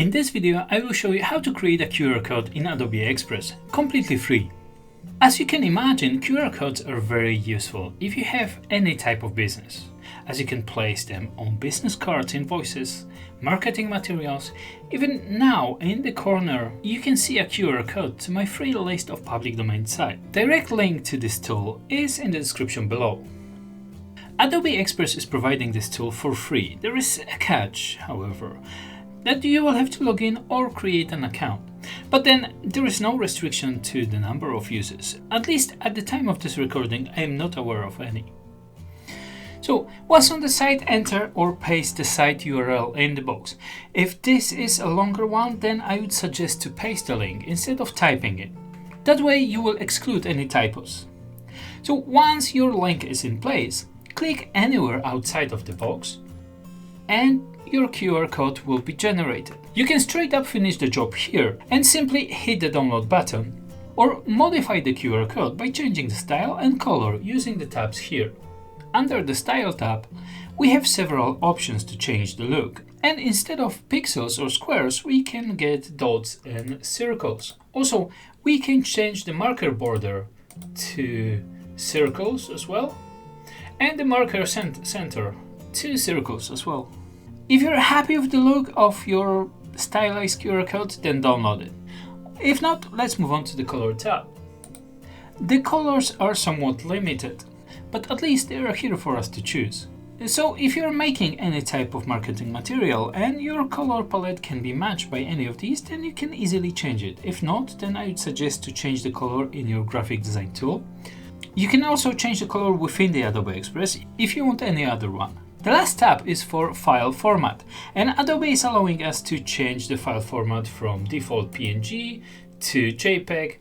In this video, I will show you how to create a QR code in Adobe Express, completely free. As you can imagine, QR codes are very useful if you have any type of business, as you can place them on business cards, invoices, marketing materials. Even now, in the corner, you can see a QR code to my free list of public domain sites. Direct link to this tool is in the description below. Adobe Express is providing this tool for free. There is a catch, however, that you will have to log in or create an account. But then there is no restriction to the number of users. At least at the time of this recording, I am not aware of any. So once on the site, enter or paste the site URL in the box. If this is a longer one, then I would suggest to paste the link instead of typing it. That way you will exclude any typos. So once your link is in place, click anywhere outside of the box and your QR code will be generated. You can straight up finish the job here and simply hit the download button, or modify the QR code by changing the style and color using the tabs here. Under the Style tab, we have several options to change the look, and instead of pixels or squares, we can get dots and circles. Also, we can change the marker border to circles as well, and the marker center to circles as well. If you're happy with the look of your stylized QR code, then download it. If not, let's move on to the Color tab. The colors are somewhat limited, but at least they are here for us to choose. So if you're making any type of marketing material and your color palette can be matched by any of these, then you can easily change it. If not, then I would suggest to change the color in your graphic design tool. You can also change the color within the Adobe Express if you want any other one. The last tab is for file format, and Adobe is allowing us to change the file format from default PNG to JPEG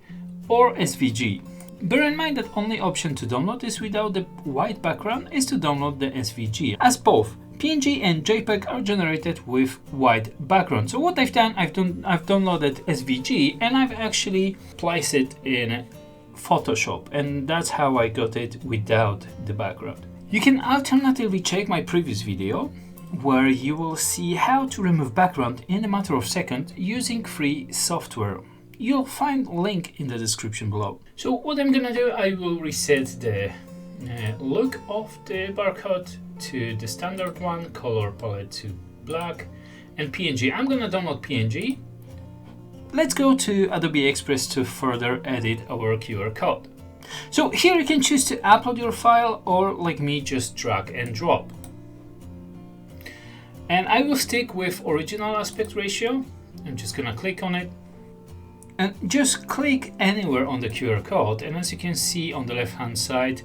or SVG. Bear in mind that only option to download is without the white background is to download the SVG, as both PNG and JPEG are generated with white background. So what I've done, I've downloaded SVG and I've actually placed it in Photoshop, and that's how I got it without the background. You can alternatively check my previous video, where you will see how to remove background in a matter of seconds using free software. You'll find a link in the description below. So what I'm gonna do, I will reset the look of the barcode to the standard one, color palette to black, and PNG. I'm gonna download PNG. Let's go to Adobe Express to further edit our QR code. So here you can choose to upload your file, or like me, just drag and drop. And I will stick with original aspect ratio. I'm just gonna click on it and just click anywhere on the QR code, and as you can see on the left hand side,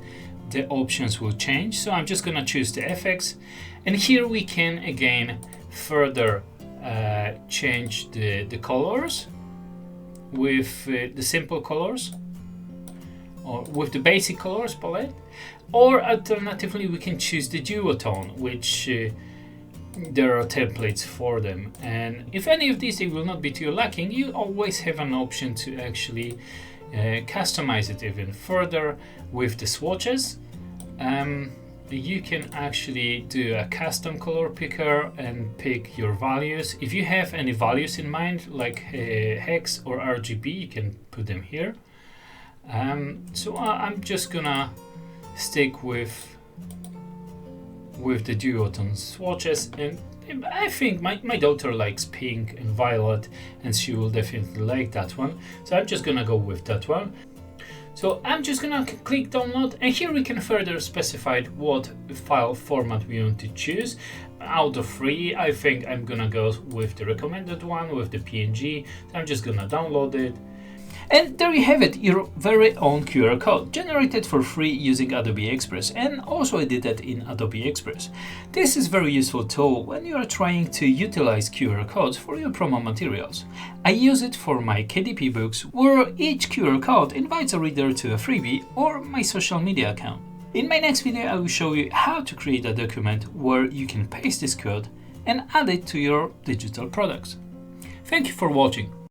the options will change. So I'm just gonna choose the FX, and here we can again further change the colors with the simple colors, or with the basic colors palette, or alternatively we can choose the duotone, which there are templates for them. And if any of these they will not be to your liking, you always have an option to actually customize it even further with the swatches. You can actually do a custom color picker and pick your values. If you have any values in mind, like hex or RGB, you can put them here. So I'm just gonna stick with the duotone swatches, and I think my daughter likes pink and violet, and she will definitely like that one. So I'm just gonna go with that one. So I'm just gonna click download, and here we can further specify what file format we want to choose. Out of 3, I think I'm gonna go with the recommended one, with the PNG. So I'm just gonna download it. And there you have it, your very own QR code, generated for free using Adobe Express, and also edited in Adobe Express. This is a very useful tool when you are trying to utilize QR codes for your promo materials. I use it for my KDP books, where each QR code invites a reader to a freebie, or my social media account. In my next video, I will show you how to create a document where you can paste this code and add it to your digital products. Thank you for watching.